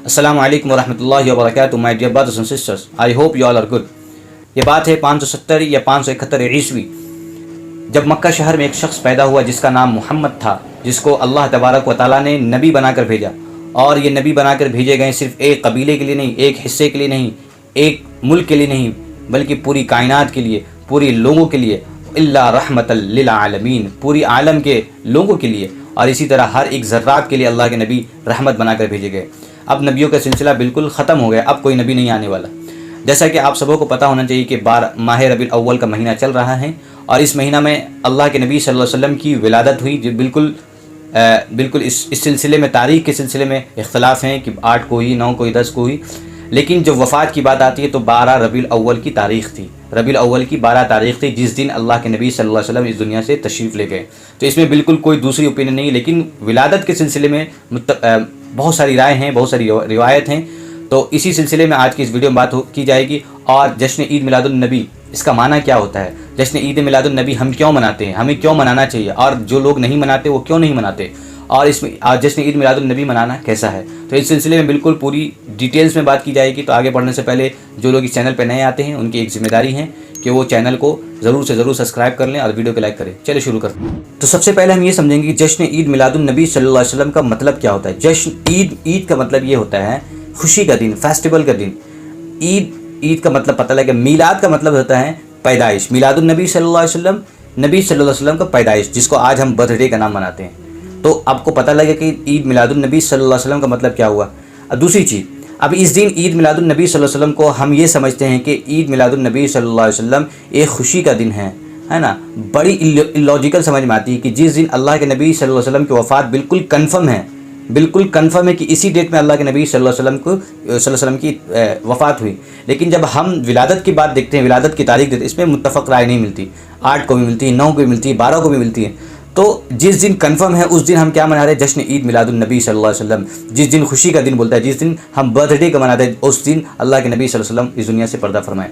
अस्सलाम वालेकुम वरहमतुल्लाहि वबरकातुहू my dear brothers and sisters, I hope you all are good। ये बात है 570 या 571 ईस्वी, जब मक्का शहर में एक शख्स पैदा हुआ जिसका नाम मोहम्मद था, जिसको अल्लाह तबारक व तआला ने नबी बनाकर भेजा। और ये नबी बनाकर भेजे गए सिर्फ एक कबीले के लिए नहीं, एक हिस्से के लिए नहीं, एक मुल्क के लिए नहीं, बल्कि पूरी कायनात के लिए, पूरी लोगों के लिए, इल्ला रहमतल लिल आलमीन, पूरी आलम के लोगों के लिए। और इसी तरह हर एक ज़र्रात के लिए अल्लाह के नबी रहमत बनाकर भेजे गए। अब नबियों का सिलसिला बिल्कुल ख़त्म हो गया, अब कोई नबी नहीं आने वाला। जैसा कि आप सबों को पता होना चाहिए कि माह रबीउल अव्वल का महीना चल रहा है और इस महीना में अल्लाह के नबी सल्लल्लाहु अलैहि वसल्लम की विलादत हुई। जो बिल्कुल इस सिलसिले में, तारीख़ के सिलसिले में इख्तलाफ हैं कि 8 को हुई, 9 को हुई, 10 को हुई। लेकिन जब वफ़ात की बात आती है तो 12 रबीउल अव्वल की तारीख़ थी। रबीउल अव्वल की 12 तारीख़ थी जिस दिन अल्लाह के नबी सल्लल्लाहु अलैहि वसल्लम इस दुनिया से तशरीफ़ ले गए। तो इसमें बिल्कुल कोई दूसरी ओपिनियन नहीं, लेकिन विलादत के सिलसिले में बहुत सारी राय हैं, बहुत सारी रिवायत हैं। तो इसी सिलसिले में आज की इस वीडियो में बात की जाएगी। और जश्न ईद मिलादुन नबी, इसका माना क्या होता है? जश्न ईद मिलादुन नबी हम क्यों मनाते हैं, हमें क्यों मनाना चाहिए, और जो लोग नहीं मनाते वो क्यों नहीं मनाते, और इसमें जश्न ईद मिलादुन नबी मनाना कैसा है। तो इस सिलसिले में बिल्कुल पूरी डिटेल्स में बात की जाएगी। तो आगे बढ़ने से पहले जो लोग इस चैनल पर नए आते हैं उनकी एक जिम्मेदारी है कि वो चैनल को ज़रूर से ज़रूर सब्सक्राइब कर लें और वीडियो को लाइक करें। चलिए शुरू करते हैं। तो सबसे पहले हम ये समझेंगे कि जश्न ईद मिलादुन नबी सल्लल्लाहु अलैहि वसल्लम का मतलब क्या होता है। जश्न ईद का मतलब ये होता है खुशी का दिन, फेस्टिवल का दिन। ईद का मतलब पता लगे। मीलाद का मतलब होता है पैदाइश। मिलादुन नबी सल्लल्लाहु अलैहि वसल्लम, नबी सल्लल्लाहु अलैहि वसल्लम का पैदाइश, जिसको आज हम बर्थडे का नाम मनाते हैं। तो आपको पता लगे कि ईद मिलादुन नबी सल्लल्लाहु अलैहि वसल्लम का मतलब क्या हुआ। दूसरी चीज़, अब इस दिन ईद मिलादुन नबी सल्लल्लाहु अलैहि वसल्लम को हम ये समझते हैं कि ईद मिलादुन नबी सल्लल्लाहु अलैहि वसल्लम एक खुशी का दिन है ना। बड़ी इलॉजिकल समझ में आती है कि जिस दिन अल्लाह के नबी सल्लल्लाहु अलैहि वसल्लम की वफ़ात बिल्कुल कन्फर्म है कि इसी डेट में अल्लाह के नबी सल्लल्लाहु अलैहि वसल्लम की वफ़ात हुई। लेकिन जब हम विलादत की बात देखते हैं, विलादत की तारीख देखते हैं, इसमें मुत्तफ़क़ राय नहीं मिलती। 8 को भी मिलती है, 9 को भी मिलती है, 12 को भी मिलती है। तो जिस दिन कन्फर्म है उस दिन हम क्या मना रहे हैं? जश्न ईद मिलादुन नबी सल्लल्लाहु अलैहि वसल्लम। जिस दिन खुशी का दिन बोलता है, जिस दिन हम बर्थडे का मनाते हैं, उस दिन अल्लाह के नबी सल्लल्लाहु अलैहि वसल्लम इस दुनिया से पर्दा फरमाए।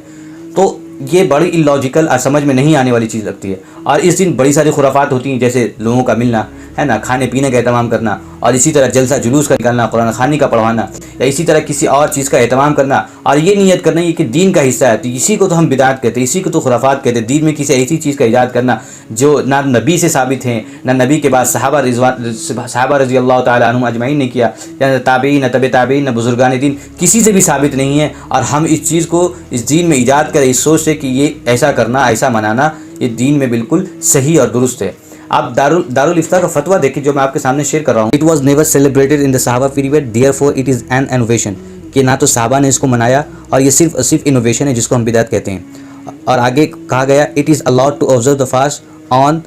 तो ये बड़ी इलॉजिकल और समझ में नहीं आने वाली चीज़ लगती है। और इस दिन बड़ी सारी खुराफात होती हैं, जैसे लोगों का मिलना है ना, खाने पीने का एहतमाम करना, और इसी तरह जलसा जुलूस का निकालना, कुरान खानी का पढ़वाना, या इसी तरह किसी और चीज़ का एहतमाम करना, और ये नियत करना ये कि दीन का हिस्सा है। तो इसी को तो हम बिदात कहते हैं, इसी को तो खुराफात कहते हैं। दीन में किसी ऐसी चीज़ का ईजाद करना जो ना नबी से साबित है, ना नबी के बाद सहाबा रज़ी अल्लाह तआला अन्हुम अजमईन ने किया, या ताबीन, न तबे ताबीन, न बुजुर्गान दीन, किसी से भी साबित नहीं है। और हम इस चीज़ को इस दीन में ईजाद करें इस सोच से कि ये ऐसा करना, ऐसा मनाना, ये दीन में बिल्कुल सही और दुरुस्त है। आप दारुल इफ्ता का फतवा देखिए जो मैं आपके सामने शेयर कर रहा हूँ। It was never celebrated in the सहाबा period, therefore it is an innovation, कि ना तो सहाबा ने इसको मनाया और ये सिर्फ इनोवेशन है जिसको हम बिदात कहते हैं। और आगे कहा गया it is allowed to observe the fast on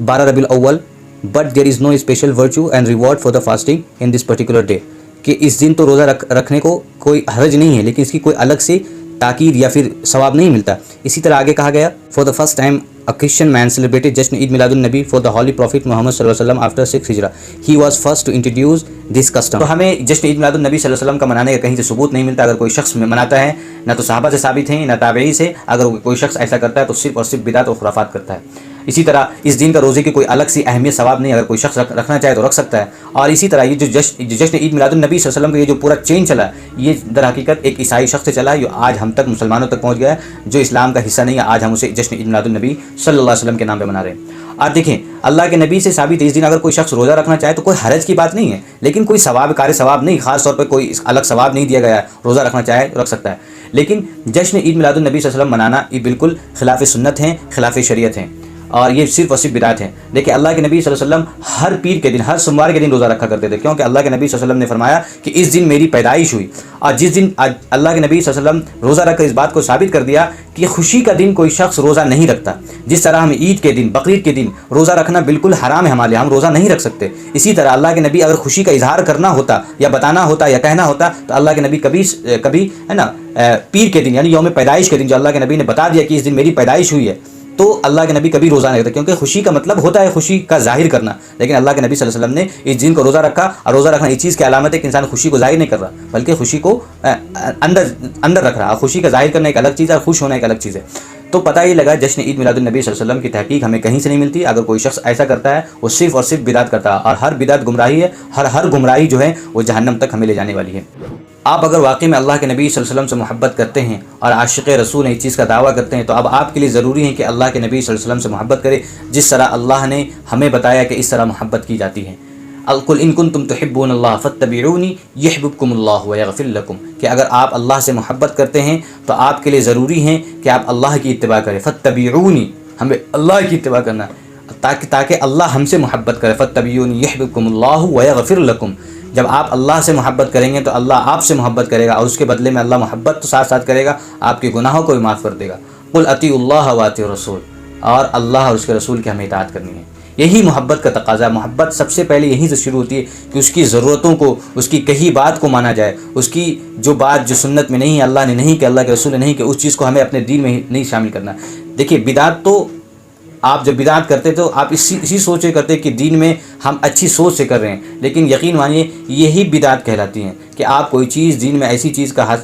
12 रबीउल अव्वल, but there is no special virtue and reward for the fasting in this particular day, कि इस दिन तो रोज़ा रखने को कोई हर्ज नहीं है, लेकिन इसकी कोई अलग से ताकीद या फिर सवाब नहीं मिलता। इसी तरह आगे कहा गया for the first time a Christian man celebrated Jashn Eid Miladun Nabi for the Holy Prophet Muhammad sallallahu alaihi wasallam after 6 Hijra. He was first to introduce this custom. तो हमें जश्न ईद मिलादुन नबी सल्लल्लाहु अलैहि वसल्लम का मनाने का कहीं से सबूत नहीं मिलता। अगर कोई शख्स मनाता है, ना तो सहाबा से साबित है, ना ताबई से। अगर कोई शख्स ऐसा करता है तो सिर्फ और सिर्फ बिदात और खुराफात करता है। इसी तरह इस दिन का रोज़े की कोई अलग सी अहमियत सवाब नहीं, अगर कोई शख्स रखना चाहे तो रख सकता है। और इसी तरह ये जो जश्न ईद मिलादुन नबी सल्लल्लाहु अलैहि वसल्लम का ये जो पूरा चेन चला, ये दर हकीकत एक ईसाई शख्स से चला है, जो आज हम तक मुसलमानों तक पहुँच गया है, जो इस्लाम का हिस्सा नहीं है। आज हम उसे जश्न ईद मिलादुन नबी सल्लल्लाहु अलैहि वसल्लम के नाम पे मना रहे हैं। और देखें, अल्लाह के नबी से साबित है इस दिन अगर कोई शख्स रोज़ा रखना चाहे तो कोई हरज की बात नहीं है, लेकिन कोई सवाब नहीं, ख़ास तौर पर कोई अलग सवाब नहीं दिया गया है। रोज़ा रखना चाहे तो रख सकता है। लेकिन जश्न ईद मिलादुन नबी सल्लल्लाहु अलैहि वसल्लम मनाना ये बिल्कुल खिलाफ सुन्नत है, खिलाफ शरीयत है, और ये सिर्फ और सिर्फ बिदात है। देखिए, अल्लाह के नबी सल्लल्लाहु अलैहि वसल्लम हर पीर के दिन, हर सोमवार के दिन रोज़ा रखा करते थे, क्योंकि अल्लाह के नबी सल्लल्लाहु अलैहि वसल्लम ने फरमाया कि इस दिन मेरी पैदाइश हुई। और जिस दिन अल्लाह के नबी सल्लल्लाहु अलैहि वसल्लम रोज़ा रखकर इस बात को साबित कर दिया कि खुशी का दिन कोई शख्स रोज़ा नहीं रखता। जिस तरह हम ईद के दिन, बकरीद के दिन रोज़ा रखना बिल्कुल हराम है हमारे लिए, हम रोज़ा नहीं रख सकते। इसी तरह अल्लाह के नबी अगर खुशी का इजहार करना होता, या बताना होता, या कहना होता, तो अल्लाह के नबी कभी है ना पीर के दिन यानी यौम पैदाइश के दिन, जो अल्लाह के नबी ने बता दिया कि इस दिन मेरी पैदाइश हुई है, तो अल्लाह के नबी कभी रोज़ा नहीं रखते, क्योंकि खुशी का मतलब होता है खुशी का जाहिर करना। लेकिन अल्लाह के नबी सल्लल्लाहु अलैहि वसल्लम ने इस दिन को रोज़ा रखा, और रोज़ा रखना इस चीज़ की अलामत है कि इंसान खुशी को जाहिर नहीं कर रहा, बल्कि खुशी को अंदर रख रहा है। खुशी का जाहिर करना एक अलग चीज़ है, खुश होना एक अलग चीज़ है। तो पता ही लगा जश्न ईद मिलादुन नबी सल्लल्लाहु अलैहि वसल्लम की तहकीक हमें कहीं से नहीं मिलती। अगर कोई शख्स ऐसा करता है वो सिर्फ और सिर्फ बिदात करता है, और हर बिदात गुमराही है, हर गुमराही जो है वो जहन्नम तक हमें ले जाने वाली है। آپ اگر واقعی میں اللہ کے نبی صلی اللہ علیہ وسلم سے محبت کرتے ہیں اور عاشق رسول ہیں، اس چیز کا دعویٰ کرتے ہیں، تو اب آپ کے لیے ضروری ہے کہ اللہ کے نبی صلی اللہ علیہ وسلم سے محبت کرے جس طرح اللہ نے ہمیں بتایا کہ اس طرح محبت کی جاتی ہے۔ قل ان کنتم تحبون اللہ فاتبعونی یحببکم اللہ ویغفر لکم، کہ اگر آپ اللہ سے محبت کرتے ہیں تو آپ کے لیے ضروری ہے کہ آپ اللہ کی اتباع کریں۔ فاتبعونی، ہمیں اللہ کی اتباع کرنا تاکہ اللہ ہم سے محبت کرے۔ فاتبعونی یحببکم اللہ ویغفر لکم، جب آپ اللہ سے محبت کریں گے تو اللہ آپ سے محبت کرے گا، اور اس کے بدلے میں اللہ محبت تو ساتھ ساتھ کرے گا، آپ کے گناہوں کو بھی معاف کر دے گا۔ قل اطیعوا اللہ واطیعوا الرسول، اور اللہ اور اس کے رسول کی ہمیں اطاعت کرنی ہے۔ یہی محبت کا تقاضا ہے۔ محبت سب سے پہلے یہیں سے شروع ہوتی ہے کہ اس کی ضرورتوں کو، اس کی کہی بات کو مانا جائے، اس کی جو بات جو سنت میں نہیں ہے، اللہ نے نہیں کہ اللہ کے رسول نے نہیں کہ، اس چیز کو ہمیں اپنے دین میں نہیں شامل کرنا۔ دیکھیے بدعت تو آپ جب بدعت کرتے تو آپ اسی سوچ سے کرتے کہ دین میں ہم اچھی سوچ سے کر رہے ہیں، لیکن یقین مانیے یہی بدعت کہلاتی ہیں کہ آپ کوئی چیز دین میں ایسی چیز کا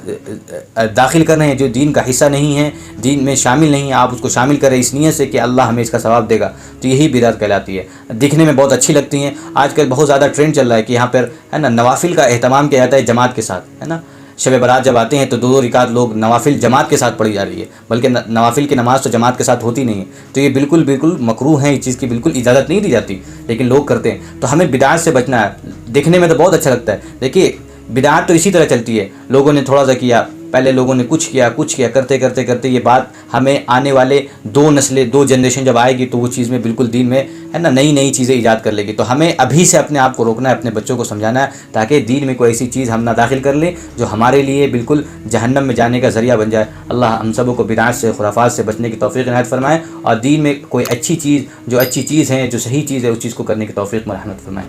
داخل کر رہے ہیں جو دین کا حصہ نہیں ہے، دین میں شامل نہیں ہے، آپ اس کو شامل کریں اس نیت سے کہ اللہ ہمیں اس کا ثواب دے گا، تو یہی بدعت کہلاتی ہے۔ دکھنے میں بہت اچھی لگتی ہیں۔ آج کل بہت زیادہ ٹرینڈ چل رہا ہے کہ یہاں پر ہے نا نوافل کا اہتمام کیا جاتا ہے جماعت کے ساتھ، ہے نا۔ شب برات جب آتے ہیں تو 2 رکعت لوگ نوافل جماعت کے ساتھ پڑھی جا رہی ہے، بلکہ نوافل کی نماز تو جماعت کے ساتھ ہوتی نہیں ہے، تو یہ بالکل مکروہ ہے، اس چیز کی بالکل اجازت نہیں دی جاتی، لیکن لوگ کرتے ہیں۔ تو ہمیں بدعت سے بچنا ہے۔ دیکھنے میں تو بہت اچھا لگتا ہے، دیکھیے بدعت تو اسی طرح چلتی ہے، لوگوں نے تھوڑا سا کیا، پہلے لوگوں نے کچھ کیا کرتے یہ بات ہمیں آنے والے 2 نسلیں 2 جنریشن جب آئے گی تو وہ چیز میں بالکل دین میں ہے نا نئی چیزیں ایجاد کر لے گی۔ تو ہمیں ابھی سے اپنے آپ کو روکنا ہے، اپنے بچوں کو سمجھانا ہے، تاکہ دین میں کوئی ایسی چیز ہم نہ داخل کر لیں جو ہمارے لیے بالکل جہنم میں جانے کا ذریعہ بن جائے۔ اللہ ہم سبوں کو بدعت سے، خرافات سے بچنے کی توفیق عنایت فرمائے، اور دین میں کوئی اچھی چیز جو اچھی چیز ہے، جو صحیح چیز ہے، اس چیز کو کرنے کی توفیق مرحمت فرمائے۔